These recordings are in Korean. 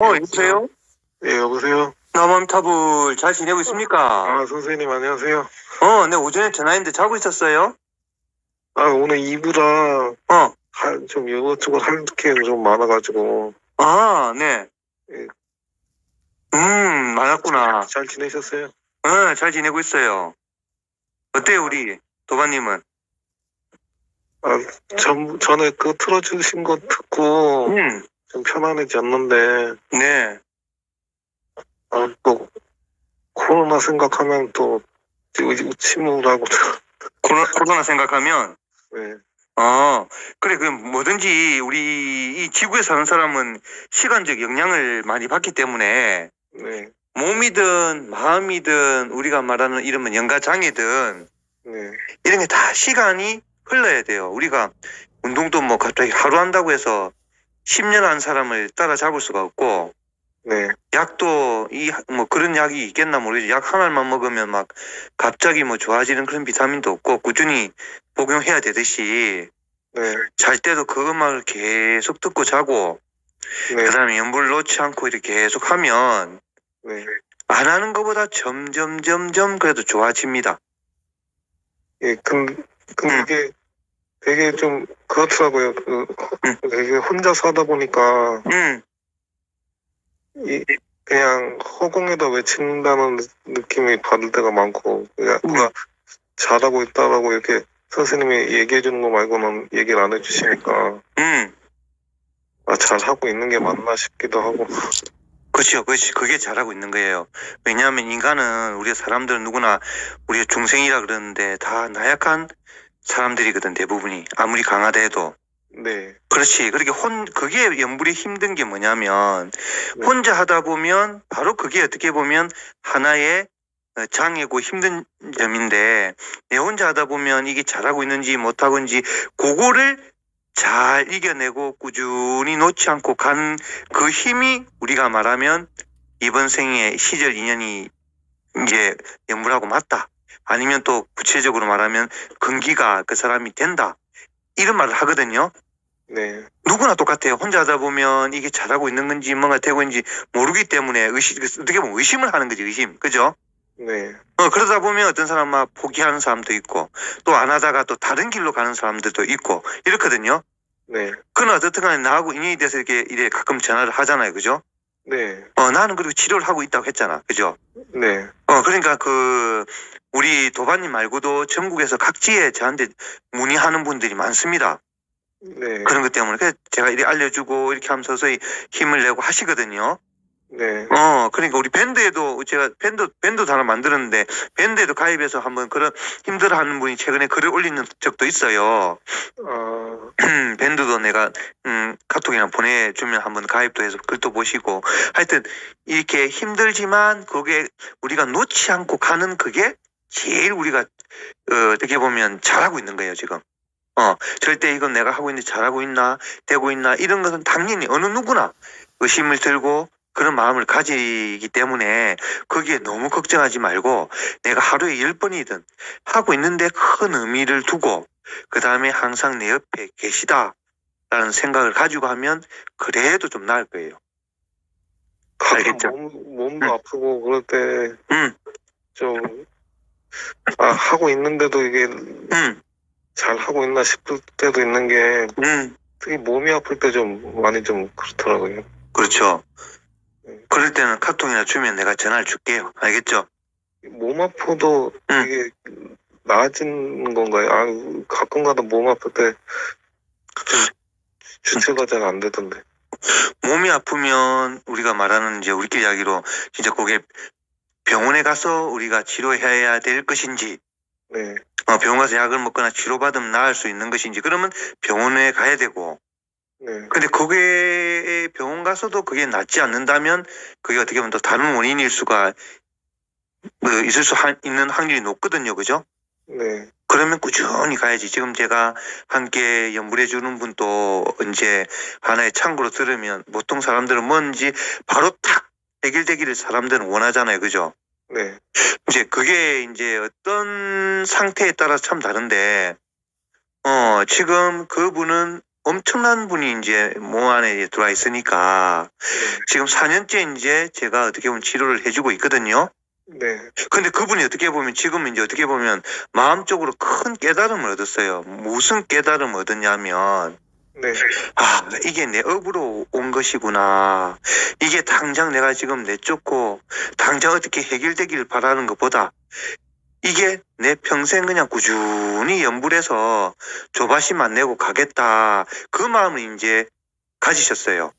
여보세요? 예, 여보세요? 남암탑을 잘 지내고 있습니까? 아, 선생님, 안녕하세요. 네, 오전에 전화했는데 자고 있었어요? 아, 오늘 이부라 어, 좀 이것저것 할 게 좀 많아가지고. 네. 예, 많았구나. 잘 지내셨어요? 잘 지내고 있어요. 어때요, 우리 도반님은? 아, 전에 그거 틀어주신 거 듣고 좀 편안해졌는데, 네. 또 코로나 생각하면 또 침울하고. 코로나 생각하면, 네, 그래, 그 뭐든지 우리 이 지구에 사는 사람은 시간적 영향을 많이 받기 때문에 네, 몸이든 마음이든 우리가 말하는 이름은 영가장애든 네, 이런 게 다 시간이 흘러야 돼요. 우리가 운동도 뭐 갑자기 하루 한다고 해서 10년 한 사람을 따라잡을 수가 없고, 네, 약도 뭐 그런 약이 있겠나 모르겠지. 약 하나만 먹으면 막 갑자기 뭐 좋아지는 그런 비타민도 없고 꾸준히 복용해야 되듯이 네, 잘 때도 그 음악을 계속 듣고 자고 네, 그다음에 연불 놓지 않고 이렇게 계속 하면 네. 안 하는 것보다 점점 그래도 좋아집니다. 예, 근데 그게 되게 좀 그렇더라고요. 되게 혼자 사다 보니까, 음, 그냥 허공에다 외친다는 느낌이 받을 때가 많고, 그냥 누가 잘하고 있다라고 이렇게 선생님이 얘기해 주는 거 말고는 얘기를 안 해주시니까, 잘하고 있는 게 맞나 싶기도 하고. 그렇죠. 그게 잘하고 있는 거예요. 왜냐하면 인간은 우리 사람들은 누구나 우리가 중생이라 그러는데 다 나약한 사람들이거든 대부분이 아무리 강하다 해도. 네, 그렇지. 그렇게 그게 연불이 힘든 게 뭐냐면 네. 혼자 하다 보면 바로 그게 어떻게 보면 하나의 장애고 힘든 점인데 내 혼자 하다 보면 이게 잘하고 있는지 못하고 있는지 그거를 잘 이겨내고 꾸준히 놓지 않고 가는 그 힘이 우리가 말하면 이번 생의 시절 인연이 이제 연불하고 맞다. 아니면 또 구체적으로 말하면 근기가 그 사람이 된다. 이런 말을 하거든요. 네, 누구나 똑같아요. 혼자 하다 보면 이게 잘하고 있는 건지 뭔가 되고 있는지 모르기 때문에 어떻게 보면 의심을 하는 거지, 의심. 그죠? 네, 그러다 보면 어떤 사람 막 포기하는 사람도 있고 또 안 하다가 또 다른 길로 가는 사람들도 있고 이렇거든요. 네, 그러나 어쨌든 간에 나하고 인연이 돼서 이래 가끔 전화를 하잖아요. 그죠? 네, 나는 그리고 치료를 하고 있다고 했잖아. 그죠? 네, 그러니까 우리 도반님 말고도 전국에서 각지에 저한테 문의하는 분들이 많습니다. 네, 그런 것 때문에. 그래서 제가 이렇게 알려주고 이렇게 하면 서서히 힘을 내고 하시거든요. 네. 그러니까 우리 밴드에도 제가 밴드도 하나 만들었는데 밴드에도 가입해서 한번 그런 힘들어하는 분이 최근에 글을 올리는 적도 있어요. 아, 밴드도 내가 카톡이나 보내주면 한번 가입도 해서 글도 보시고 하여튼 이렇게 힘들지만 그게 우리가 놓지 않고 가는 그게 제일 우리가 어떻게 보면 잘하고 있는 거예요 지금. 절대 이건 내가 하고 있는데 잘하고 있나 되고 있나 이런 것은 당연히 어느 누구나 의심을 들고 그런 마음을 가지기 때문에 거기에 너무 걱정하지 말고 내가 하루에 10번이든 하고 있는데 큰 의미를 두고 그 다음에 항상 내 옆에 계시다라는 생각을 가지고 하면 그래도 좀 나을 거예요. 가끔 알겠죠? 몸도 아프고 그럴 때 음, 좀, 하고 있는데도 이게 음, 잘 하고 있나 싶을 때도 있는 게, 음. 특히 몸이 아플 때 좀 많이 좀 그렇더라고요. 그렇죠. 네. 그럴 때는 카톡이나 주면 내가 전화를 줄게요. 알겠죠? 몸 아파도 이게 나아지는 건가요? 가끔가다 몸 아플 때 좀 주체가 잘 안 되던데. 몸이 아프면 우리가 말하는 이제 우리끼리 이야기로 진짜 그게 병원에 가서 우리가 치료해야 될 것인지, 네, 병원 가서 약을 먹거나 치료받으면 나을 수 있는 것인지, 그러면 병원에 가야 되고, 네, 근데 그게 병원 가서도 그게 낫지 않는다면 그게 어떻게 보면 또 다른 원인일 수가 있는 확률이 높거든요. 그죠? 네, 그러면 꾸준히 가야지. 지금 제가 함께 연불해 주는 분도 이제 하나의 참고로 들으면 보통 사람들은 뭔지 바로 탁 해결되기를 사람들은 원하잖아요. 그죠? 네, 이제 그게 이제 어떤 상태에 따라서 참 다른데, 지금 그분은 엄청난 분이 이제 몸 안에 이제 들어와 있으니까 지금 4년째 이제 제가 어떻게 보면 치료를 해주고 있거든요. 네. 근데 그분이 어떻게 보면 지금 이제 어떻게 보면 마음적으로 큰 깨달음을 얻었어요. 무슨 깨달음을 얻었냐면 네. 아, 이게 내 업으로 온 것이구나. 이게 당장 내가 지금 내쫓고 당장 어떻게 해결되길 바라는 것보다 이게 내 평생 그냥 꾸준히 염불해서 조바심 안 내고 가겠다. 그 마음을 이제 가지셨어요.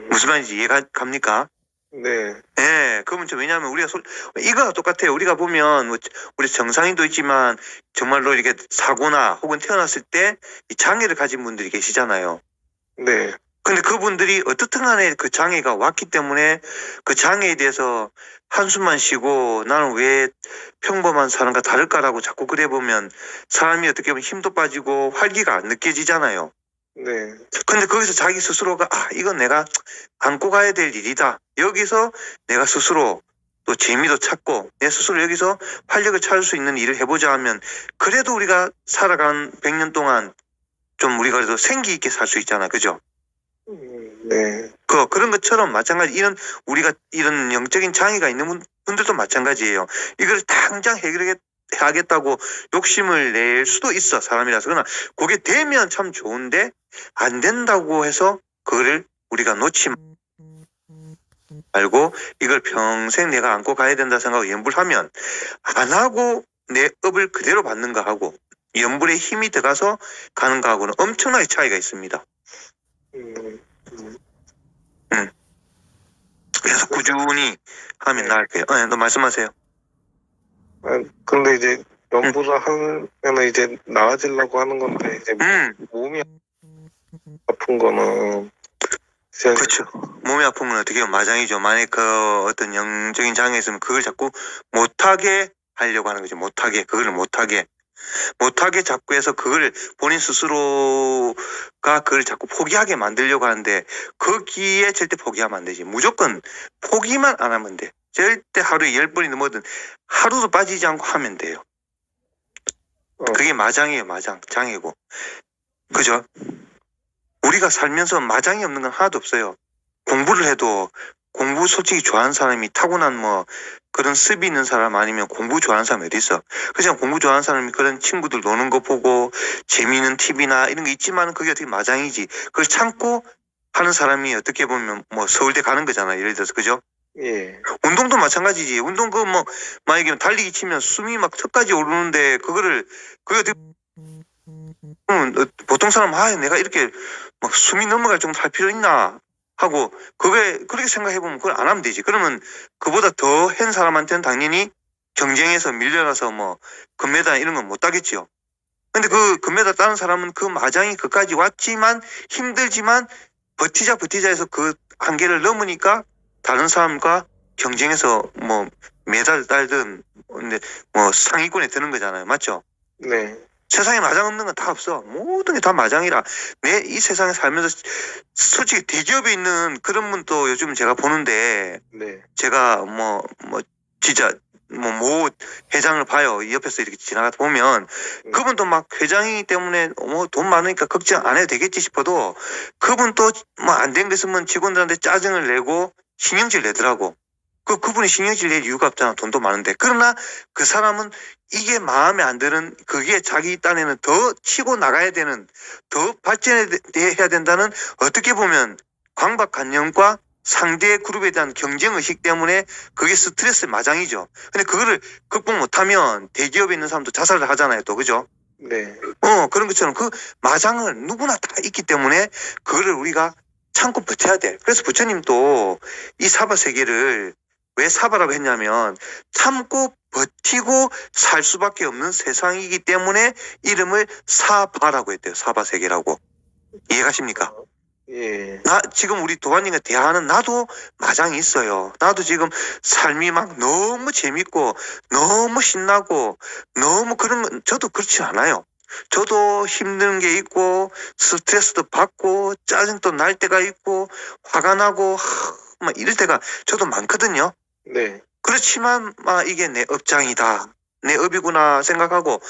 무슨 말인지 이해가 갑니까? 네. 네, 그러면 좀 왜냐하면 우리가 이거랑 똑같아요. 우리가 보면 뭐 우리 정상인도 있지만 정말로 이렇게 사고나 혹은 태어났을 때 이 장애를 가진 분들이 계시잖아요. 네. 근데 그분들이 어떻든 간에 그 장애가 왔기 때문에 그 장애에 대해서 한숨만 쉬고 나는 왜 평범한 사람과 다를까라고 자꾸 그래 보면 사람이 어떻게 보면 힘도 빠지고 활기가 안 느껴지잖아요. 네. 근데 거기서 자기 스스로가 이건 내가 안고 가야 될 일이다. 여기서 내가 스스로 또 재미도 찾고 내 스스로 여기서 활력을 찾을 수 있는 일을 해보자 하면 그래도 우리가 살아간 100년 동안 좀 우리가 그래도 생기 있게 살 수 있잖아. 그죠? 네. 그런 것처럼 마찬가지 우리가 이런 영적인 장애가 있는 분들도 마찬가지예요. 이걸 당장 해결하겠다고 욕심을 낼 수도 있어, 사람이라서. 그러나 그게 되면 참 좋은데 안 된다고 해서 그거를 우리가 놓지 말고 이걸 평생 내가 안고 가야 된다 생각하고 염불하면 안 하고 내 업을 그대로 받는 거 하고 염불에 힘이 들어가서 가는 거하고는 엄청나게 차이가 있습니다. 그래서 꾸준히 하면 나을 거예요. 네, 너 말씀하세요. 근데 이제 연부를 하면 이제 나아지려고 하는 건데 이제 몸이 아픈 거는 이제 그렇죠. 몸이 아픈 건 어떻게 보면 마장이죠. 만약 그 어떤 영적인 장애 있으면 그걸 자꾸 못하게 하려고 하는 거죠. 그거를 못하게 자꾸 해서 그걸 본인 스스로가 그걸 자꾸 포기하게 만들려고 하는데 거기에 절대 포기하면 안 되지. 무조건 포기만 안 하면 돼. 절대 하루에 10번이 넘어든 하루도 빠지지 않고 하면 돼요. 그게 마장이에요. 장애고. 그죠? 우리가 살면서 마장이 없는 건 하나도 없어요. 공부를 해도 공부 솔직히 좋아하는 사람이 타고난 뭐 그런 습이 있는 사람 아니면 공부 좋아하는 사람이 어디 있어? 그냥 공부 좋아하는 사람이 그런 친구들 노는 거 보고 재미있는 TV나 이런 거 있지만 그게 어떻게 마장이지. 그걸 참고 하는 사람이 어떻게 보면 뭐 서울대 가는 거잖아. 예를 들어서 그죠? 예. 운동도 마찬가지지. 운동 만약에 달리기 치면 숨이 막 턱까지 오르는데 그게 어떻게 보통 사람 내가 이렇게 막 숨이 넘어갈 정도 할 필요 있나 하고 그렇게 생각해보면 그걸 안 하면 되지. 그러면 그보다 더 한 사람한테는 당연히 경쟁에서 밀려나서 뭐 금메달 이런 건 못 따겠지요. 근데 그 금메달 따는 사람은 그 마장이 그까지 왔지만 힘들지만 버티자 해서 그 한계를 넘으니까 다른 사람과 경쟁에서 뭐 메달 따든 뭐 상위권에 드는 거잖아요. 맞죠? 네. 세상에 마장 없는 건 다 없어. 모든 게 다 마장이라. 내 이 세상에 살면서 솔직히 대기업에 있는 그런 분도 요즘 제가 보는데 네. 제가 진짜 모 회장을 봐요. 옆에서 이렇게 지나가다 보면 그분도 막 회장이기 때문에 돈 많으니까 걱정 안 해도 되겠지 싶어도 그분도 뭐 안 된 거 있으면 직원들한테 짜증을 내고 신경질 내더라고. 그분이 신경질 낼 이유가 없잖아. 돈도 많은데. 그러나 그 사람은 이게 마음에 안 드는 그게 자기 딴에는 더 치고 나가야 되는 더 발전해야 된다는 어떻게 보면 강박관념과 상대 그룹에 대한 경쟁의식 때문에 그게 스트레스 마장이죠. 근데 그거를 극복 못하면 대기업에 있는 사람도 자살을 하잖아요. 또 그죠? 네. 그런 것처럼 그 마장은 누구나 다 있기 때문에 그거를 우리가 참고 버텨야 돼. 그래서 부처님도 이 사바 세계를 왜 사바라고 했냐면 참고 버티고 살 수밖에 없는 세상이기 때문에 이름을 사바라고 했대요. 사바 세계라고. 이해가십니까? 예. 지금 우리 도반님과 대화하는 나도 마장이 있어요. 나도 지금 삶이 막 너무 재밌고 너무 신나고 너무 그런 건 저도 그렇지 않아요. 저도 힘든 게 있고 스트레스도 받고 짜증도 날 때가 있고 화가 나고 막 이럴 때가 저도 많거든요. 네. 그렇지만 이게 내 업장이다. 내 업이구나 생각하고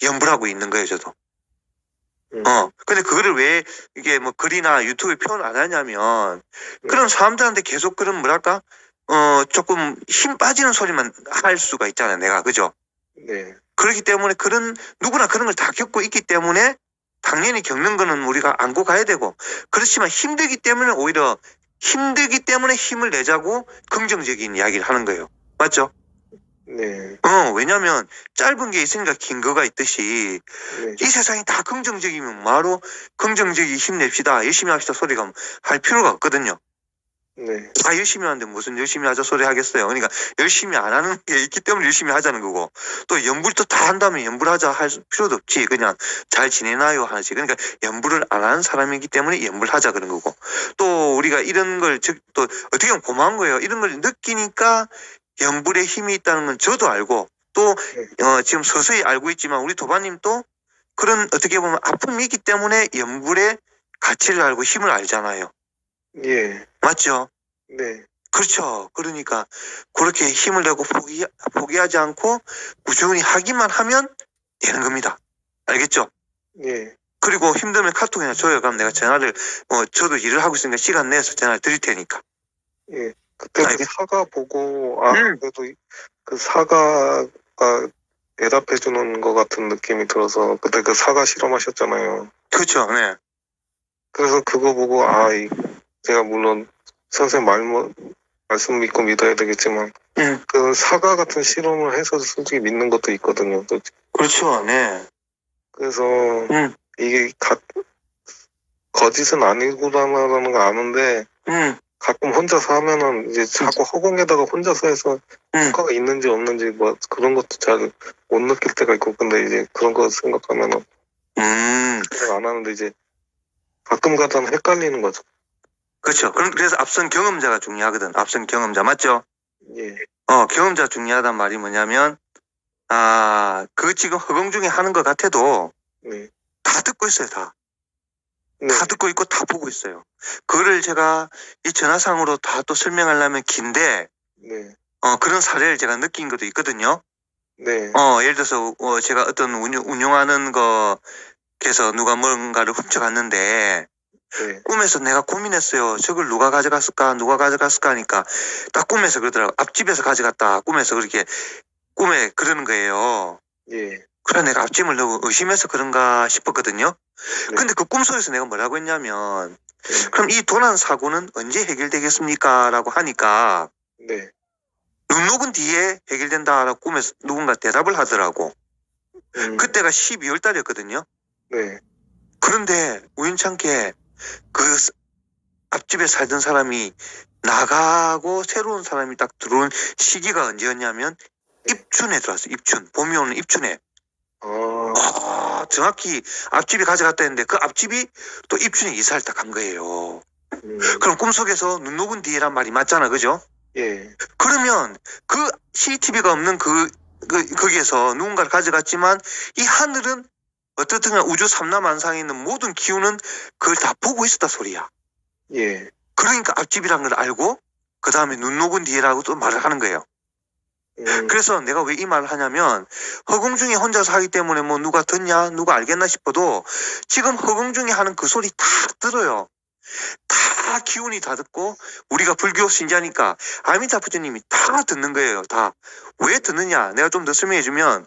염불하고 있는 거예요. 저도. 근데 그거를 왜 이게 뭐 글이나 유튜브에 표현 안 하냐면 그런 사람들한테 계속 그런 뭐랄까 조금 힘 빠지는 소리만 할 수가 있잖아요, 내가. 그죠? 네. 그렇기 때문에 누구나 그런 걸 다 겪고 있기 때문에 당연히 겪는 거는 우리가 안고 가야 되고, 그렇지만 힘들기 때문에 오히려 힘들기 때문에 힘을 내자고 긍정적인 이야기를 하는 거예요. 맞죠? 네. 왜냐면 짧은 게 있으니까 긴 거가 있듯이 네. 이 세상이 다 긍정적이면 뭐하러 긍정적이 힘냅시다, 열심히 합시다 소리가 할 필요가 없거든요. 네. 다 열심히 하는데 무슨 열심히 하자 소리 하겠어요. 그러니까 열심히 안 하는 게 있기 때문에 열심히 하자는 거고, 또 연불도 다 한다면 연불하자 할 필요도 없지. 그냥 잘 지내나요 하지. 그러니까 연불을 안 하는 사람이기 때문에 연불하자 그런 거고, 또 우리가 이런 걸 또 어떻게 보면 고마운 거예요. 이런 걸 느끼니까 연불의 힘이 있다는 건 저도 알고, 또 지금 서서히 알고 있지만 우리 도반님도 그런 어떻게 보면 아픔이 있기 때문에 연불의 가치를 알고 힘을 알잖아요. 예. 맞죠? 네. 그렇죠. 그러니까 그렇게 힘을 내고 포기하지 않고 꾸준히 하기만 하면 되는 겁니다. 알겠죠? 예. 그리고 힘들면 카톡이나 줘요. 그럼 내가 전화를 저도 일을 하고 있으니까 시간 내서 전화를 드릴 테니까. 예. 그때 그 알겠- 사과 보고 음. 그래도 그 사과가 대답해 주는 것 같은 느낌이 들어서 그때 그 사과 실험하셨잖아요. 그렇죠. 네. 그래서 그거 보고 제가 물론 선생님 말씀 믿고 믿어야 되겠지만 그 사과 같은 실험을 해서 솔직히 믿는 것도 있거든요. 그렇죠. 네. 그래서 이게 거짓은 아니구나라는 거 아는데 가끔 혼자서 하면은 이제 자꾸 허공에다가 혼자서 해서 효과가 있는지 없는지 뭐 그런 것도 잘 못 느낄 때가 있고, 근데 이제 그런 거 생각하면은 생각 안 하는데 이제 가끔 가다는 헷갈리는 거죠. 그렇죠. 그래서 앞선 경험자가 중요하거든. 앞선 경험자 맞죠? 예. 경험자 중요하단 말이 뭐냐면 그 지금 허공 중에 하는 것 같아도 네. 다 듣고 있어요. 다. 네. 다 듣고 있고 다 보고 있어요. 그거를 제가 이 전화상으로 다 또 설명하려면 긴데, 네. 그런 사례를 제가 느낀 것도 있거든요. 네. 예를 들어서, 제가 어떤 운영하는 거에서 누가 뭔가를 훔쳐갔는데, 네. 꿈에서 내가 고민했어요. 저걸 누가 가져갔을까? 누가 가져갔을까? 하니까 딱 꿈에서 그러더라고. 앞집에서 가져갔다. 꿈에서 그렇게, 꿈에 그러는 거예요. 예. 그래, 내가 앞집을 너무 의심해서 그런가 싶었거든요. 네. 근데 그 꿈속에서 내가 뭐라고 했냐면, 네. 그럼 이 도난 사고는 언제 해결되겠습니까? 라고 하니까 네. 눈 녹은 뒤에 해결된다라고 꿈에서 누군가 대답을 하더라고. 그때가 12월 달이었거든요. 네. 그런데 우연찮게 그 앞집에 살던 사람이 나가고 새로운 사람이 딱 들어온 시기가 언제였냐면 입춘에 들어왔어요. 입춘. 봄이 오는 입춘에. 정확히 앞집이 가져갔다 했는데 그 앞집이 또 입춘에 이사를 딱 간 거예요. 그럼 꿈속에서 눈 녹은 뒤에란 말이 맞잖아. 그죠? 예. 그러면 그 CCTV가 없는 거기에서 누군가를 가져갔지만 이 하늘은 어떻든 우주 삼라만상에 있는 모든 기운은 그걸 다 보고 있었다 소리야. 예. 그러니까 앞집이란 걸 알고 그 다음에 눈 녹은 뒤에라고 또 말을 하는 거예요. 그래서 내가 왜 이 말을 하냐면 허공 중에 혼자서 하기 때문에 뭐 누가 듣냐 누가 알겠나 싶어도 지금 허공 중에 하는 그 소리 다 들어요. 다 기운이 다 듣고 우리가 불교 신자니까 아미타 부처님이 다 듣는 거예요. 다. 왜 듣느냐? 내가 좀 더 설명해주면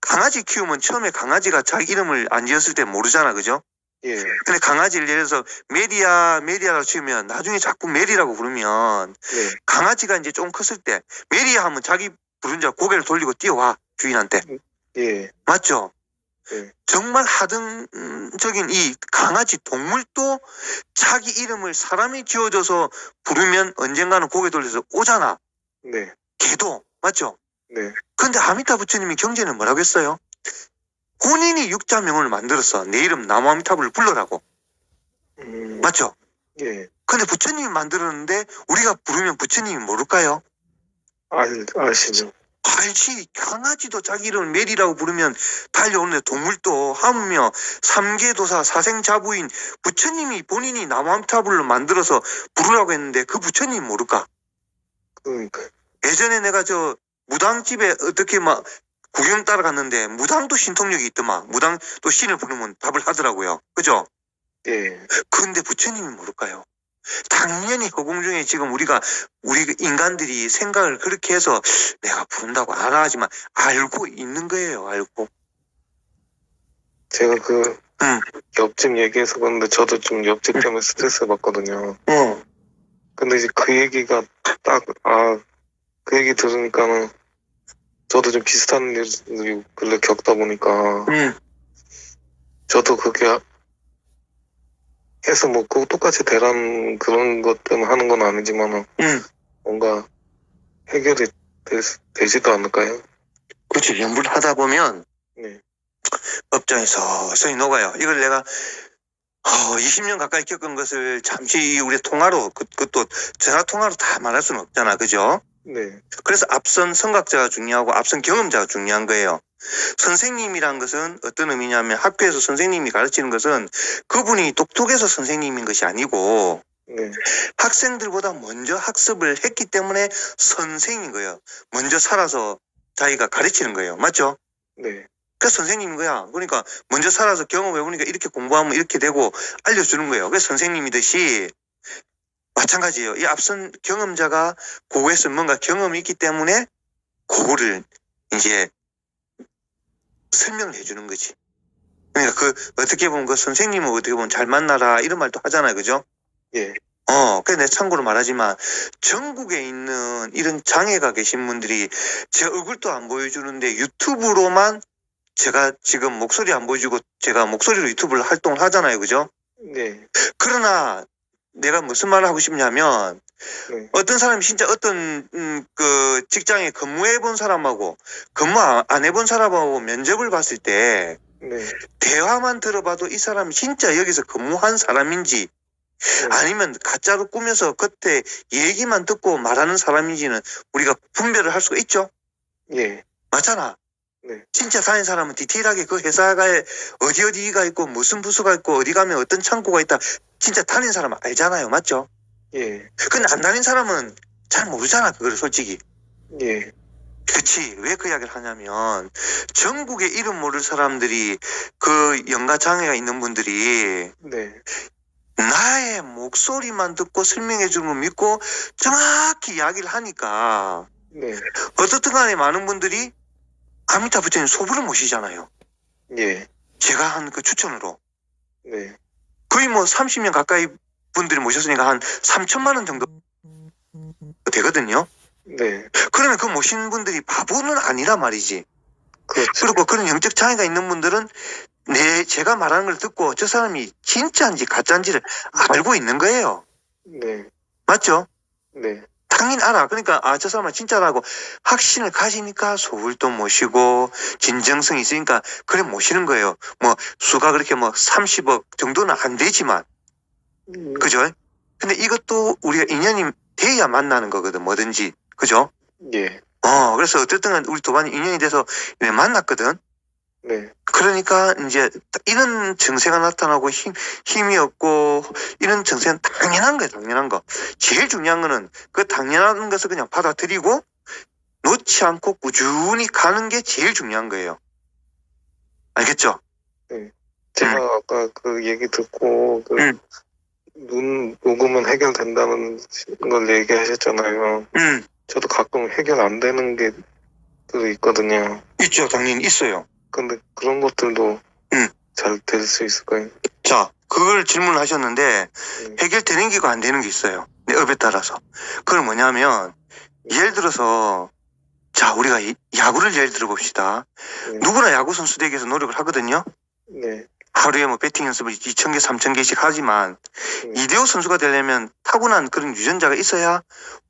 강아지 키우면 처음에 강아지가 자기 이름을 안 지었을 때 모르잖아. 그죠? 예. 근데 강아지를 예를 들어서 메리야라고 치면 나중에 자꾸 메리라고 부르면 네. 강아지가 이제 좀 컸을 때 메리야 하면 자기 부른 자 고개를 돌리고 뛰어와 주인한테. 예. 맞죠? 네. 정말 하등적인 이 강아지 동물도 자기 이름을 사람이 지어줘서 부르면 언젠가는 고개 돌려서 오잖아. 네. 개도. 맞죠? 네. 근데 아미타 부처님이 경전에 뭐라고 했어요? 본인이 육자명을 만들어서 내 이름 나무아미타불을 불러라고. 맞죠? 예. 근데 부처님이 만들었는데 우리가 부르면 부처님이 모를까요? 아시죠? 알지. 강아지도 자기 이름을 메리라고 부르면 달려오는데 동물도 하물며 삼계도사 사생자부인 부처님이 본인이 나무아미타불로 만들어서 부르라고 했는데 그 부처님이 모를까? 그러니까. 예전에 내가 저 무당집에 어떻게 막 구경 따라갔는데 무당도 신통력이 있더만. 무당 또 신을 부르면 답을 하더라고요. 그죠? 예, 그런데 부처님이 모를까요? 당연히 허공 중에 지금 우리 인간들이 생각을 그렇게 해서 내가 부른다고 안 하지만 알고 있는 거예요. 알고. 제가 그 응. 옆집 얘기해서 그런데 저도 좀 옆집 때문에 스트레스 받거든요. 어. 근데 이제 그 얘기가 그 얘기 들으니까는 저도 좀 비슷한 일을 근래 겪다 보니까 응. 저도 그게 해서 뭐 그거 똑같이 대란 그런 것 때문에 하는 건 아니지만은 응. 뭔가 해결이 되지도 않을까요? 그렇죠. 연구를 하다 보면 네, 업장에 서서히 녹아요. 이걸 내가 20년 가까이 겪은 것을 잠시 우리 통화로 그것도 전화 통화로 다 말할 수는 없잖아. 그죠? 네, 그래서 앞선 선각자가 중요하고 앞선 경험자가 중요한 거예요. 선생님이란 것은 어떤 의미냐면 학교에서 선생님이 가르치는 것은 그분이 똑똑해서 선생님인 것이 아니고 네, 학생들보다 먼저 학습을 했기 때문에 선생인 거예요. 먼저 살아서 자기가 가르치는 거예요. 맞죠? 네, 그래서 선생님인 거야. 그러니까 먼저 살아서 경험해보니까 이렇게 공부하면 이렇게 되고 알려주는 거예요. 그래서 선생님이듯이 마찬가지예요. 이 앞선 경험자가 그거에서 뭔가 경험이 있기 때문에 그거를 이제 설명을 해주는 거지. 그러니까 어떻게 보면 그 선생님은 어떻게 보면 잘 만나라 이런 말도 하잖아요. 그죠? 예, 그래 내가 참고로 말하지만 전국에 있는 이런 장애가 계신 분들이 제 얼굴도 안 보여주는데 유튜브로만 제가 지금 목소리 안 보여주고 제가 목소리로 유튜브를 활동을 하잖아요. 그죠? 네, 그러나 내가 무슨 말을 하고 싶냐면 네, 어떤 사람이 진짜 어떤 그 직장에 근무해 본 사람하고 근무 안 해본 사람하고 면접을 봤을 때 네, 대화만 들어봐도 이 사람이 진짜 여기서 근무한 사람인지 아니면 가짜로 꾸며서 겉에 얘기만 듣고 말하는 사람인지는 우리가 분별을 할 수가 있죠. 예, 맞잖아. 네, 진짜 다닌 사람은 디테일하게 그 회사가 어디가 있고 무슨 부서가 있고 어디 가면 어떤 창고가 있다. 진짜 다닌 사람은 알잖아요. 맞죠? 예, 근데 안 다닌 사람은 잘 모르잖아. 그걸 솔직히. 예, 그치. 왜 그 이야기를 하냐면 전국에 이름 모를 사람들이 그 영가 장애가 있는 분들이 네, 나의 목소리만 듣고 설명해 주는 거 믿고 정확히 이야기를 하니까 네, 어떻든 간에 많은 분들이 아미타 부처님 소부를 모시잖아요. 예, 제가 한 그 추천으로. 네, 거의 뭐 30년 가까이 분들이 모셨으니까 한 3천만 원 정도 되거든요. 네, 그러면 그 모신 분들이 바보는 아니란 말이지. 그렇죠. 그리고 그런 영적 장애가 있는 분들은 제가 말하는 걸 듣고 저 사람이 진짜인지 가짜인지를 알고 있는 거예요. 네, 맞죠? 네, 당연히 알아. 그러니까 저 사람은 진짜라고 확신을 가지니까 소울도 모시고 진정성이 있으니까 그래 모시는 거예요. 뭐 수가 그렇게 뭐 30억 정도는 안 되지만 그죠? 근데 이것도 우리가 인연이 돼야 만나는 거거든 뭐든지 그죠? 예, 그래서 어쨌든 간에 우리 도반이 인연이 돼서 만났거든. 네, 그러니까 이제 이런 증세가 나타나고 힘이 없고 이런 증세는 당연한 거예요. 당연한 거. 제일 중요한 거는 그 당연한 것을 그냥 받아들이고 놓지 않고 꾸준히 가는 게 제일 중요한 거예요. 알겠죠? 제가 아까 그 얘기 듣고 응. 눈 녹으면 해결된다는 걸 얘기하셨잖아요. 저도 가끔 해결 안 되는 게 있거든요. 있죠. 당연히 있어요. 근데 그런 것들도 응. 잘 될 수 있을까요? 자, 그걸 질문을 하셨는데 네. 해결되는 게가 안 되는 게 있어요. 내 업에 따라서. 그건 뭐냐면 예를 들어서 자, 우리가 야구를 예를 들어 봅시다. 네. 누구나 야구 선수 되기 위해서 노력을 하거든요. 네. 하루에 뭐 배팅 연습을 2,000개, 3,000개씩 하지만 이대호 선수가 되려면 타고난 그런 유전자가 있어야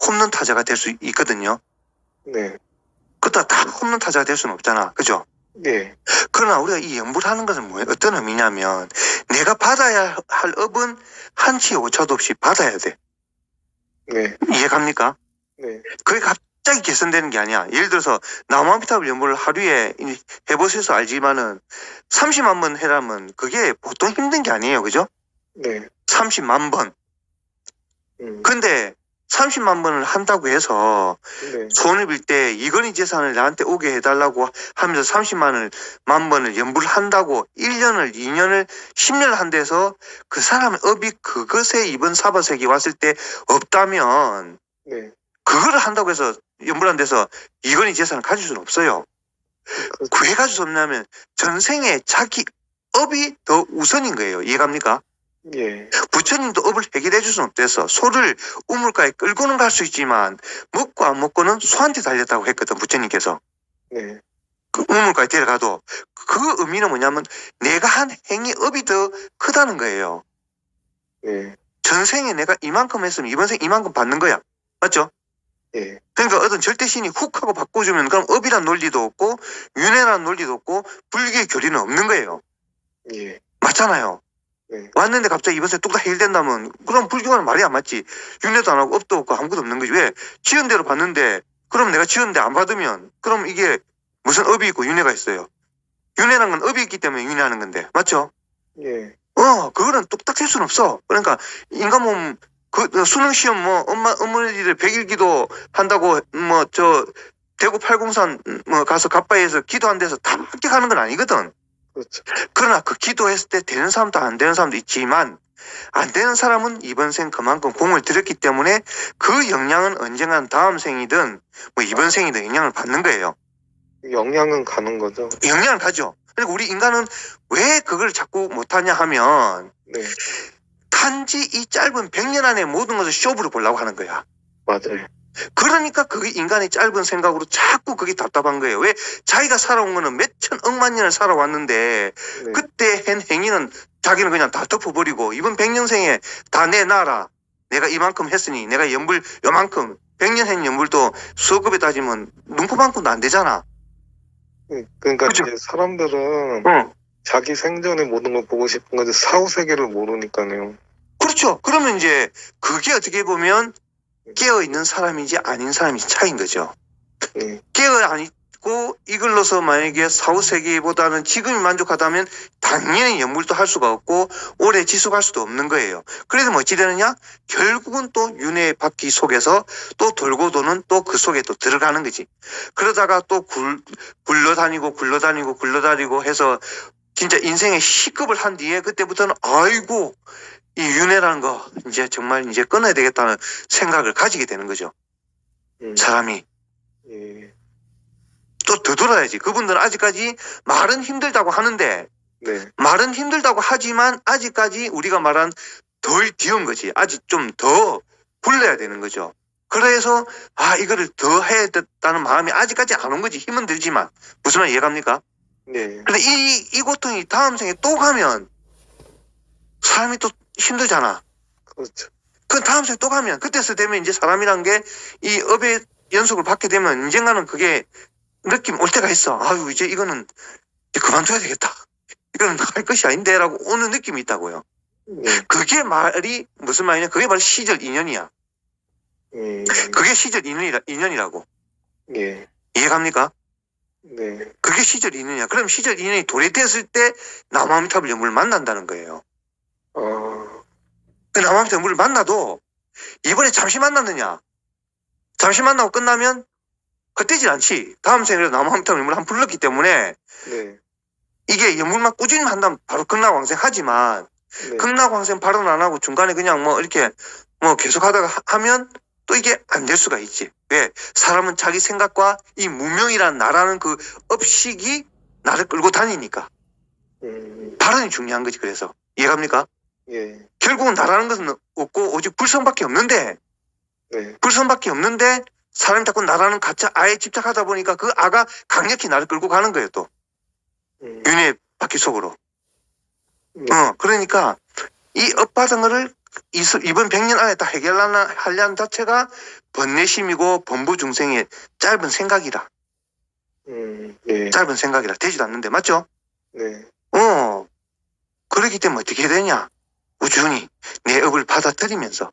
홈런 타자가 될 수 있거든요. 네. 그렇다 다 홈런 타자가 될 수는 없잖아. 그죠? 네. 그러나 우리가 이 연구를 하는 것은 뭐예요? 어떤 의미냐면 내가 받아야 할 업은 한치의 오차도 없이 받아야 돼. 네. 이해갑니까? 네. 그게 갑자기 개선되는 게 아니야. 예를 들어서 나무아미타불 연구를 하루에 해보셔서 알지만은 30만 번 해라면 그게 보통 힘든 게 아니에요. 그죠? 네. 30만 번. 근데 30만 번을 한다고 해서 네. 소원을 빌 때 이건희 재산을 나한테 오게 해달라고 하면서 30만 번을 연부를 한다고 1년을 2년을 10년을 한 데서 그 사람의 업이 그것에 이번 사바세기 왔을 때 없다면 네. 그거를 한다고 해서 연부를 한 데서 이건희 재산을 가질 수는 없어요. 그렇죠. 왜 가질 수 없냐면 전생에 자기 업이 더 우선인 거예요. 이해갑니까? 예. 부처님도 업을 해결해 줄 수는 없대서 소를 우물가에 끌고는 갈 수 있지만 먹고 안 먹고는 소한테 달렸다고 했거든 부처님께서. 네. 그 우물가에 데려가도 그 의미는 뭐냐면 내가 한 행위 업이 더 크다는 거예요. 네. 전생에 내가 이만큼 했으면 이번 생 이만큼 받는 거야. 맞죠? 예. 그러니까 어떤 절대신이 훅 하고 바꿔주면 그럼 업이란 논리도 없고 윤회란 논리도 없고 불교의 교리는 없는 거예요. 예. 맞잖아요. 네. 왔는데 갑자기 이번 생에 뚝딱 해결된다면 그럼 불교는 말이 안 맞지. 윤회도 안 하고 업도 없고 아무것도 없는 거지. 왜? 지은 대로 받는데 그럼 내가 지은데 안 받으면 그럼 이게 무슨 업이 있고 윤회가 있어요. 윤회라는 건 업이 있기 때문에 윤회하는 건데 맞죠? 예. 그거는 뚝딱 될 수는 없어. 그러니까 인간 몸 그 수능 시험 뭐 어머니들 100일 기도 한다고 뭐 저 대구 팔공산 뭐 가서 갑바에서 기도한 데서 다 합격하는 건 아니거든. 그렇죠. 그러나 그 기도했을 때 되는 사람도 안 되는 사람도 있지만 안 되는 사람은 이번 생 그만큼 공을 들였기 때문에 그 영향은 언젠간 다음 생이든 뭐 이번 생이든 영향을 받는 거예요. 영향은 가는 거죠. 영향을 가죠. 그러니까 우리 인간은 왜 그걸 자꾸 못하냐 하면 네. 단지 이 짧은 100년 안에 모든 것을 쇼부로 보려고 하는 거야. 맞아요. 그러니까 그게 인간의 짧은 생각으로 자꾸 그게 답답한 거예요. 왜? 자기가 살아온 거는 몇천 억만 년을 살아왔는데 네. 그때 한 행위는 자기는 그냥 다 덮어버리고 이번 100년생에 다 내놔라. 내가 이만큼 했으니 내가 연불 요만큼 100년 한 연불도 수급에 따지면 눈코만큼도 안 되잖아. 그러니까 그죠? 이제 사람들은 응. 자기 생전에 모든 걸 보고 싶은 거지 사후 세계를 모르니까요. 그렇죠. 그러면 이제 그게 어떻게 보면 깨어있는 사람인지 아닌 사람인지 차이인 거죠. 네. 깨어 안 있고 이걸로서 만약에 사후세계보다는 지금이 만족하다면 당연히 연물도 할 수가 없고 오래 지속할 수도 없는 거예요. 그래서 뭐 어찌 되느냐? 결국은 또 윤회 바퀴 속에서 또 돌고 도는 또 그 속에 또 들어가는 거지. 그러다가 또 굴러다니고 해서 진짜 인생의 시급을 한 뒤에 그때부터는 아이고 이 윤회라는 거 이제 정말 이제 끊어야 되겠다는 생각을 가지게 되는 거죠. 사람이. 예. 또 되돌아야지. 그분들은 아직까지 말은 힘들다고 하는데 네. 말은 힘들다고 하지만 아직까지 우리가 말한 덜 뒤은 거지. 아직 좀 더 굴려야 되는 거죠. 그래서 이거를 더 해야 됐다는 마음이 아직까지 안 온 거지. 힘은 들지만. 무슨 말 이해갑니까? 네. 근데 이 고통이 다음 생에 또 가면 사람이 또 힘들잖아. 그렇죠. 그 다음 생에 또 가면 그때서 되면 이제 사람이란 게 이 업의 연속을 받게 되면 언젠가는 그게 느낌 올 때가 있어. 아유 이제 이거는 이제 그만둬야 되겠다. 이거는 할 것이 아닌데라고 오는 느낌이 있다고요. 네. 그게 말이 무슨 말이냐? 그게 바로 시절 인연이야. 그게 시절 인연이라고. 예. 이해갑니까? 네. 그게 시절 인연이야. 그럼 시절 인연이 도래됐을 때 나무아미타불 연물을 만난다는 거예요. 그 나무아미타불 연물을 만나도 이번에 잠시 만났느냐? 잠시 만나고 끝나면 헛되질 않지. 다음 생에 나무아미타불 연물을 한번 불렀기 때문에 네. 이게 연물만 꾸준히 한다면 바로 극락왕생 하지만 네. 극락왕생 발언 안 하고 중간에 그냥 뭐 이렇게 뭐 계속 하다가 하면 또 이게 안 될 수가 있지. 왜? 사람은 자기 생각과 이 무명이란 나라는 그 업식이 나를 끌고 다니니까. 발언이 중요한 거지. 그래서 이해갑니까? 예. 결국은 나라는 것은 없고 오직 불성밖에 없는데 네. 불성밖에 없는데 사람이 자꾸 나라는 가짜 아에 집착하다 보니까 그 아가 강력히 나를 끌고 가는 거예요. 또 윤회 바퀴 속으로. 그러니까 이 업받은 거를 이번 100년 안에 다 해결하려는 자체가 번뇌심이고 범부중생의 짧은 생각이라. 네. 짧은 생각이라. 되지도 않는데 맞죠? 네. 그렇기 때문에 어떻게 해야 되냐? 우주니 내 업을 받아들이면서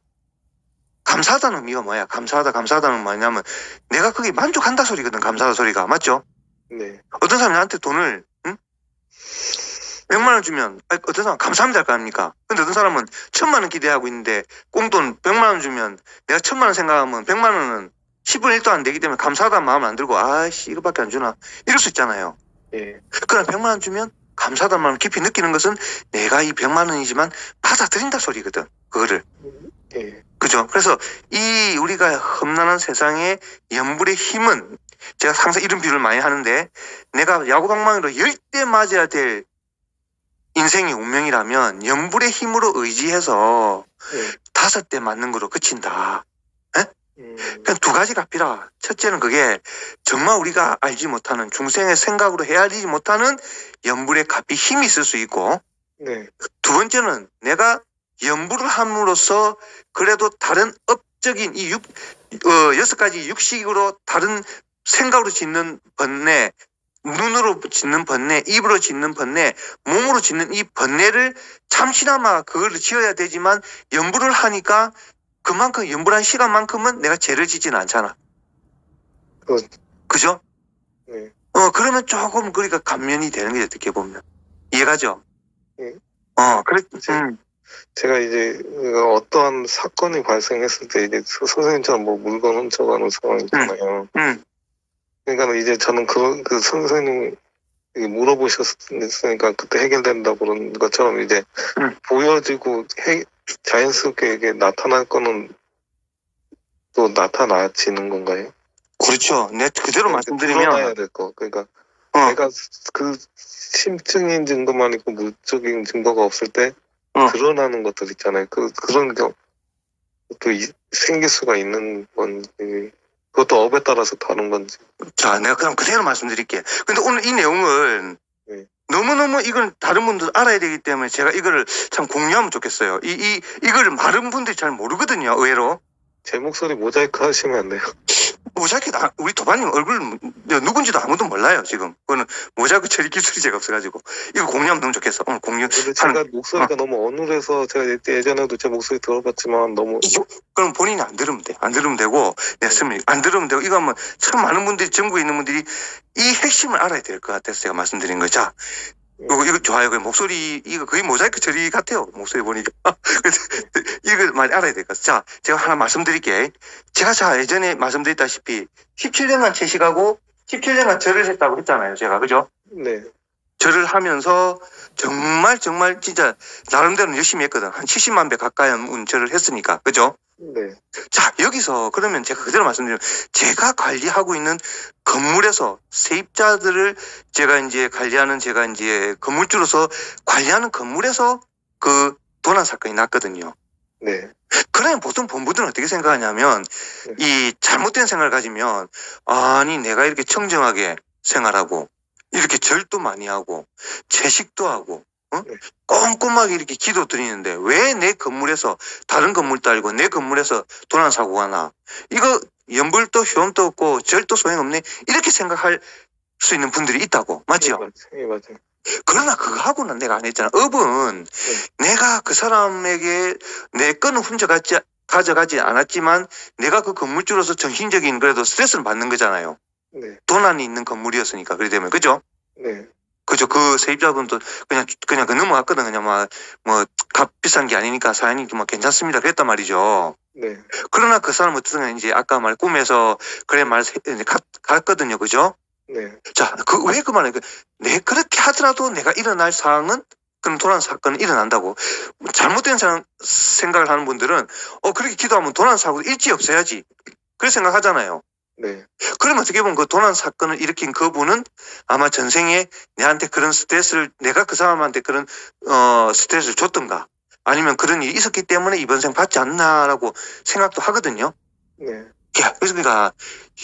감사하다는 의미가 뭐야? 감사하다는 뭐냐면 내가 그게 만족한다 소리거든. 감사하다 소리가 맞죠? 네. 어떤 사람이 나한테 돈을 100만 원 주면 어떤 사람은 감사합니다 할 거 아닙니까? 근데 어떤 사람은 1000만 원 기대하고 있는데 꽁돈 100만 원 주면 내가 1000만 원 생각하면 100만 원은 10분의 1도 안 되기 때문에 감사하다는 마음을 안 들고 아이씨 이거밖에 안 주나 이럴 수 있잖아요. 예. 그러나 100만 원 주면 감사하다는 마음을 깊이 느끼는 것은 내가 이 100만 원이지만 받아들인다 소리거든. 그거를. 예. 그죠? 그래서 이 우리가 험난한 세상의 연불의 힘은 제가 항상 이런 비유를 많이 하는데 내가 야구방망이로 10대 맞아야 될 인생의 운명이라면 연불의 힘으로 의지해서 예. 5대 맞는 거로 그친다. 음. 그냥 두 가지 값이라. 첫째는 그게 정말 우리가 알지 못하는 중생의 생각으로 헤아리지 못하는 연불의 값이 힘이 있을 수 있고 네. 두 번째는 내가 연불을 함으로써 그래도 다른 업적인 이 6가지 육식으로 다른 생각으로 짓는 번뇌, 눈으로 짓는 번뇌, 입으로 짓는 번뇌, 몸으로 짓는 이 번뇌를 잠시나마 그걸 지어야 되지만 연불을 하니까 그만큼 연불한 시간만큼은 내가 죄를 짓지는 않잖아. 그죠? 네. 그러면 조금 그러니까 감면이 되는 거죠, 어떻게 보면. 이해가죠? 네. 그래. 제가 이제 어떠한 사건이 발생했을 때 이제 선생님처럼 뭐 물건 훔쳐가는 상황 있잖아요. 그러니까 이제 저는 그 선생님 물어보셨으니까 그때 해결된다 그런 것처럼 이제 보여지고 자연스럽게 이게 나타날 거는 또 나타나지는 건가요? 그렇죠. 내 그대로 말씀드리면 드러나야 될 거. 그러니까 내가 그 심증인 증거만 있고 물적인 증거가 없을 때 드러나는 것들 있잖아요. 그런 경우 또 생길 수가 있는 건지 그것도 업에 따라서 다른 건지. 자, 내가 그럼 그대로 말씀드릴게. 근데 오늘 이 내용은 네. 너무너무 이건 다른 분들 알아야 되기 때문에 제가 이거를 참 공유하면 좋겠어요. 이걸 많은 분들이 잘 모르거든요, 의외로. 제 목소리 모자이크 하시면 안 돼요. 모자이크 우리 도반님 얼굴 누군지도 아무도 몰라요, 지금. 그거는 모자이크 처리 기술이 제가 없어가지고. 이거 공유하면 너무 좋겠어. 오늘 공유. 근데 제가 목소리가 너무 어눌해서 제가 예전에도 제 목소리 들어봤지만 너무. 그럼 본인이 안 들으면 돼. 안 들으면 되고, 안 들으면 되고, 이거 하면 참 많은 분들이, 전국에 있는 분들이 이 핵심을 알아야 될 것 같아서 제가 말씀드린 거죠. 자, 이거 좋아요. 그 목소리, 이거 거의 모자이크 처리 같아요. 목소리 보니까. 이걸 많이 알아야 될 것 같아요. 자, 제가 하나 말씀드릴게요. 제가 예전에 말씀드렸다시피 17년간 채식하고 17년간 절을 했다고 했잖아요. 제가. 그죠? 네. 절을 하면서 정말 진짜 나름대로 열심히 했거든. 한 70만 배 가까이 절을 했으니까. 그죠? 네. 자, 여기서 그러면 제가 그대로 말씀드리면 제가 관리하고 있는 건물에서 세입자들을 제가 이제 관리하는 제가 이제 건물주로서 관리하는 건물에서 그 도난 사건이 났거든요. 네. 그러면 보통 본부들은 어떻게 생각하냐면 이 잘못된 생각을 가지면 아니 내가 이렇게 청정하게 생활하고 이렇게 절도 많이 하고 채식도 하고 꼼꼼하게 이렇게 기도 드리는데 왜 내 건물에서 다른 건물도 알고 내 건물에서 도난 사고가 나? 이거 연불도 효험도 없고 절도 소용없네? 이렇게 생각할 수 있는 분들이 있다고. 맞죠? 네, 맞아요. 그러나 그거하고는 내가 안 했잖아. 업은 내가 그 사람에게 내 거는 가져가지 않았지만 내가 그 건물주로서 정신적인 그래도 스트레스를 받는 거잖아요. 네. 도난이 있는 건물이었으니까. 그래 되면 그죠? 네. 그죠. 그 세입자분도 그냥 그 넘어갔거든. 그냥 값 비싼 게 아니니까 사연이 뭐 괜찮습니다. 그랬단 말이죠. 네. 그러나 그 사람은 어떤 이제 아까 말 꿈에서 그래 갔거든요. 그죠? 네. 자, 왜 그 말을 내 그렇게 하더라도 내가 일어날 상황은 그런 도난 사건은 일어난다고. 잘못된 생각을 하는 분들은 그렇게 기도하면 도난 사고 일찍 없어야지. 그렇게 생각하잖아요. 네. 그러면 어떻게 보면 그 도난 사건을 일으킨 그분은 아마 전생에 내한테 그런 스트레스를 내가 그 사람한테 그런 스트레스를 줬던가 아니면 그런 일이 있었기 때문에 이번 생 받지 않나라고 생각도 하거든요. 네. 그래서 우리가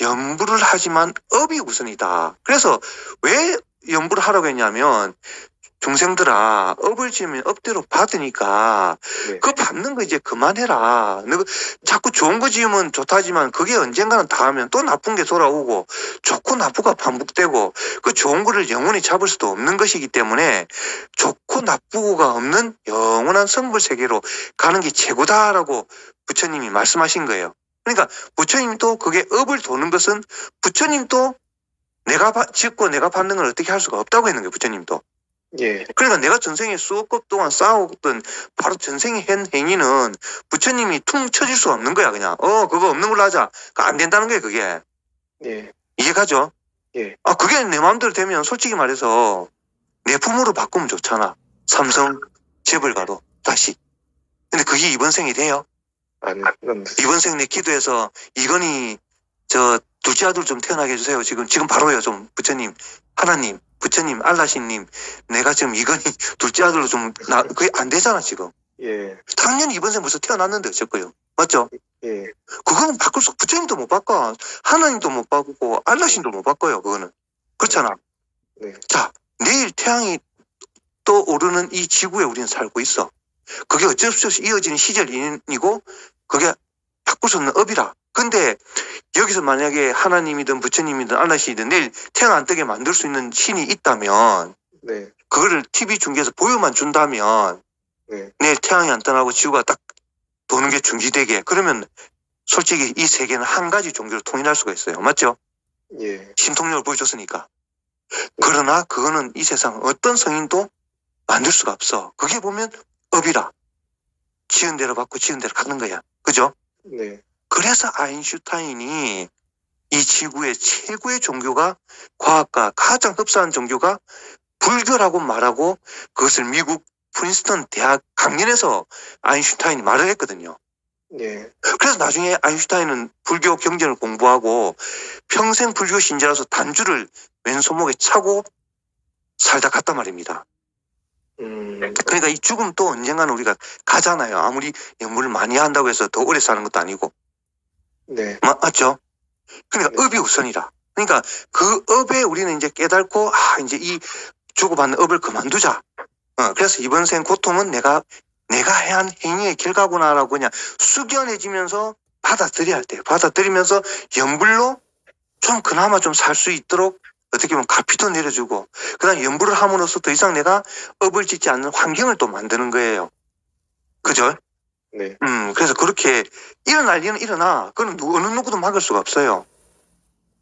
연불을 하지만 업이 우선이다. 그래서 왜 연불을 하라고 했냐면 중생들아 업을 지으면 업대로 받으니까 네. 그거 받는 거 이제 그만해라. 너 자꾸 좋은 거 지으면 좋다지만 그게 언젠가는 닿으면 또 나쁜 게 돌아오고 좋고 나쁘가 반복되고 그 좋은 거를 영원히 잡을 수도 없는 것이기 때문에 좋고 나쁘고가 없는 영원한 성불 세계로 가는 게 최고다라고 부처님이 말씀하신 거예요. 그러니까 부처님도 그게 업을 도는 것은 부처님도 내가 짓고 내가 받는 걸 어떻게 할 수가 없다고 했는 거예요. 부처님도. 예. 그러니까 내가 전생에 수억 동안 쌓아왔던 바로 전생에 한 행위는 부처님이 퉁 쳐질 수가 없는 거야, 그냥. 그거 없는 걸로 하자. 안 된다는 거야, 그게. 예. 이해가죠? 예. 그게 내 마음대로 되면 솔직히 말해서 내 품으로 바꾸면 좋잖아. 삼성 재벌가도 다시. 근데 그게 이번 생이 돼요? 아니, 이번 생 내 기도해서 이건희 저 둘째 아들 좀 태어나게 해주세요. 지금 바로요. 좀 부처님, 하나님, 부처님, 알라신님, 내가 지금 이건희 둘째 아들로 그게 안 되잖아 지금. 예. 당연히 이번 생 벌써 태어났는데 어쩔 거예요. 맞죠? 예. 그거는 바꿀 수, 부처님도 못 바꿔, 하나님도 못 바꾸고 알라신도 못 바꿔요. 그거는 그렇잖아. 네. 자, 내일 태양이 또 오르는 이 지구에 우리는 살고 있어. 그게 어쩔 수 없이 이어지는 시절이고 그게 바꿀 수 없는 업이라. 근데 여기서 만약에 하나님이든 부처님이든 알라신이든 내일 태양 안 뜨게 만들 수 있는 신이 있다면 네. 그거를 TV 중계에서 보여만 준다면 네. 내일 태양이 안 떠나고 지구가 딱 도는 게 중지되게 그러면 솔직히 이 세계는 한 가지 종교로 통일할 수가 있어요. 맞죠? 예. 신통력을 보여줬으니까. 그러나 그거는 이 세상 어떤 성인도 만들 수가 없어. 그게 보면 업이라. 지은 대로 받고 지은 대로 가는 거야. 그죠? 네. 그래서 아인슈타인이 이 지구의 최고의 종교가 과학과 가장 흡사한 종교가 불교라고 말하고 그것을 미국 프린스턴 대학 강연에서 아인슈타인이 말을 했거든요. 예. 그래서 나중에 아인슈타인은 불교 경전을 공부하고 평생 불교 신자로서 단주를 왼손목에 차고 살다 갔단 말입니다. 그러니까 이 죽음도 언젠가는 우리가 가잖아요. 아무리 연구를 많이 한다고 해서 더 오래 사는 것도 아니고. 네. 맞죠? 그러니까 네. 업이 우선이라. 그러니까 그 업에 우리는 이제 깨닫고 이제 이 주고받는 업을 그만두자. 그래서 이번 생 고통은 내가 해야 한 행위의 결과구나라고 그냥 숙연해지면서 받아들여야 할 때. 받아들이면서 연불로 좀 그나마 좀 살 수 있도록 어떻게 보면 가피도 내려주고 그다음 연불을 함으로써 더 이상 내가 업을 짓지 않는 환경을 또 만드는 거예요. 그죠? 네. 그래서 그렇게 일어날 일은 일어나. 그건 어느 누구도 막을 수가 없어요.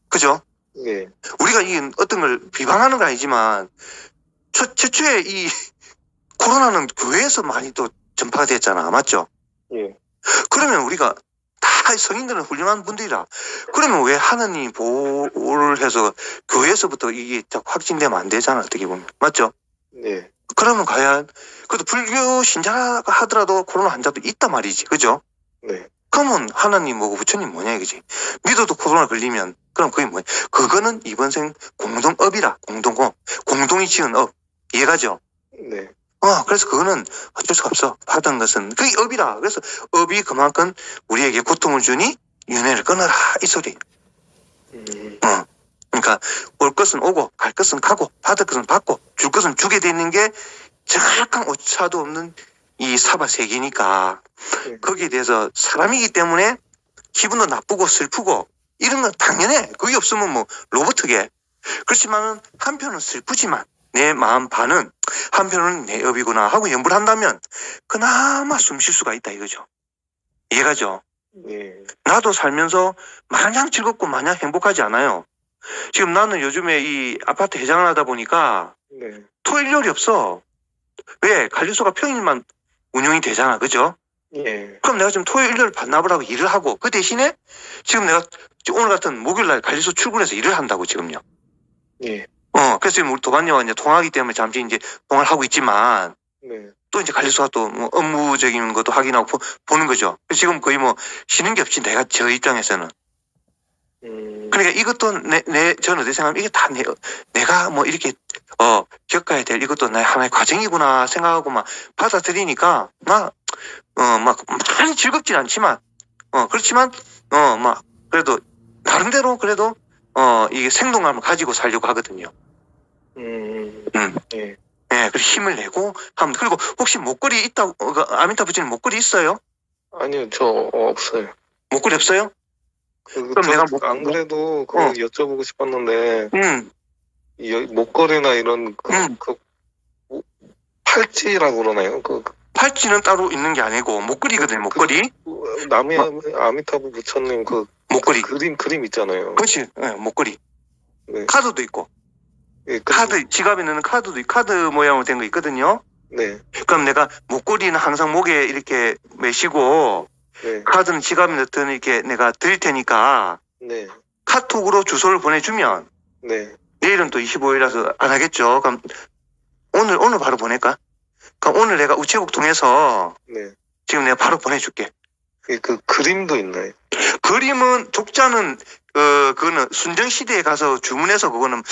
그죠? 예. 우리가 이 어떤 걸 비방하는 건 아니지만 최초에 이 코로나는 교회에서 많이 또 전파가 됐잖아. 맞죠? 예. 그러면 우리가 다 성인들은 훌륭한 분들이라. 그러면 왜 하나님이 보호를 해서 교회에서부터 이게 확진되면 안 되잖아. 어떻게 보면. 맞죠? 네. 그러면 과연 그래도 불교 신자가 하더라도 코로나 환자도 있단 말이지. 그죠? 네. 그러면 하나님 뭐고 부처님 뭐냐 이거지. 믿어도 코로나 걸리면 그럼 그게 뭐야? 그거는 이번 생 공동업이라. 공동업. 공동이 지은 업. 이해가죠? 네. 그래서 그거는 어쩔 수가 없어. 받은 것은 그게 업이라. 그래서 업이 그만큼 우리에게 고통을 주니 윤회를 끊어라 이 소리. 그러니까 올 것은 오고 갈 것은 가고 받을 것은 받고 줄 것은 주게 되는 게 정확한 오차도 없는 이 사바 세계니까 거기에 대해서 사람이기 때문에 기분도 나쁘고 슬프고 이런 건 당연해. 그게 없으면 뭐 로봇이게. 그렇지만은 한편은 슬프지만 내 마음 반은 한편은 내 업이구나 하고 연불 한다면 그나마 숨 쉴 수가 있다 이거죠. 이해가죠? 예. 나도 살면서 마냥 즐겁고 마냥 행복하지 않아요. 지금 나는 요즘에 이 아파트 회장을 하다 보니까 네. 토일요일이 없어. 왜? 관리소가 평일만 운영이 되잖아. 그죠? 예. 그럼 내가 지금 토요일, 일요일 반납을 하고 일을 하고 그 대신에 지금 내가 오늘 같은 목요일날 관리소 출근해서 일을 한다고 지금요. 예. 그래서 지금 우리 도반녀가 이제 통화하기 때문에 잠시 이제 통화를 하고 있지만 네. 또 이제 관리소가 또 뭐 업무적인 것도 확인하고 보는 거죠. 지금 거의 뭐 쉬는 게 없지 내가 저 입장에서는. 그러니까 이것도 저는 어떻게 생각하면 이게 다 내가 뭐 이렇게 겪어야 될 이것도 내 하나의 과정이구나 생각하고 막 받아들이니까 막 많이 즐겁진 않지만 그렇지만 막 그래도 나름대로 그래도 이게 생동감을 가지고 살려고 하거든요. 예. 예, 그리고 힘을 내고 하면 그리고 혹시 목걸이 있다 아미타 부처님 목걸이 있어요? 아니요, 저 없어요. 목걸이 없어요? 그럼 내가 안 그래도 그거 여쭤보고 싶었는데 목걸이나 이런 팔찌라고 그러나요? 팔찌는 따로 있는 게 아니고 목걸이거든요. 목걸이. 남이 아미타부 부처님 목걸이. 그림 있잖아요. 그렇지. 네, 목걸이. 네. 카드도 있고. 예, 카드, 지갑에 넣는 카드도, 카드 모양으로 된 거 있거든요. 네, 그럼 내가 목걸이는 항상 목에 이렇게 매시고, 네, 카드는 지갑에 넣든 이렇게 내가 드릴 테니까, 네, 카톡으로 주소를 보내주면, 네. 내일은 또 25일이라서 안 하겠죠. 그럼 오늘 바로 보낼까? 그럼 오늘 내가 우체국 통해서 네. 지금 내가 바로 보내줄게. 예, 그 그림도 있나요? 그림은 독자는 그거는 순정 시대에 가서 주문해서 그거는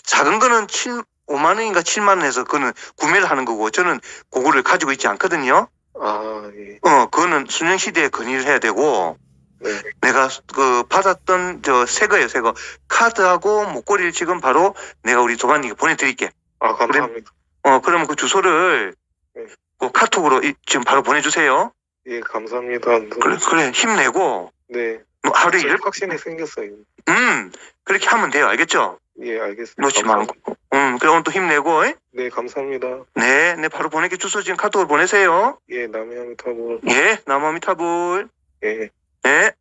작은 거는 5만 원인가 7만 원에서 그거는 구매를 하는 거고 저는 그거를 가지고 있지 않거든요. 아, 예. 그거는 순정 시대에 건의를 해야 되고 네. 내가 그 받았던 저 새 거예요, 새 거. 카드하고 목걸이를 지금 바로 내가 우리 도반님께 보내드릴게. 아, 감사합니다. 그러면 그 주소를 네. 그 카톡으로 지금 바로 보내주세요. 예, 감사합니다. 그래, 힘내고 네. 뭐 하루에 좀 확신이 생겼어요. 그렇게 하면 돼요, 알겠죠? 예, 알겠습니다. 놓지 감사합니다. 말고. 그럼 오늘 또 힘내고, 에? 네, 감사합니다. 네, 바로 보낼게. 주소 지금 카톡으로 보내세요. 예, 남해안 타고. 예, 남아미타불. 예. 예.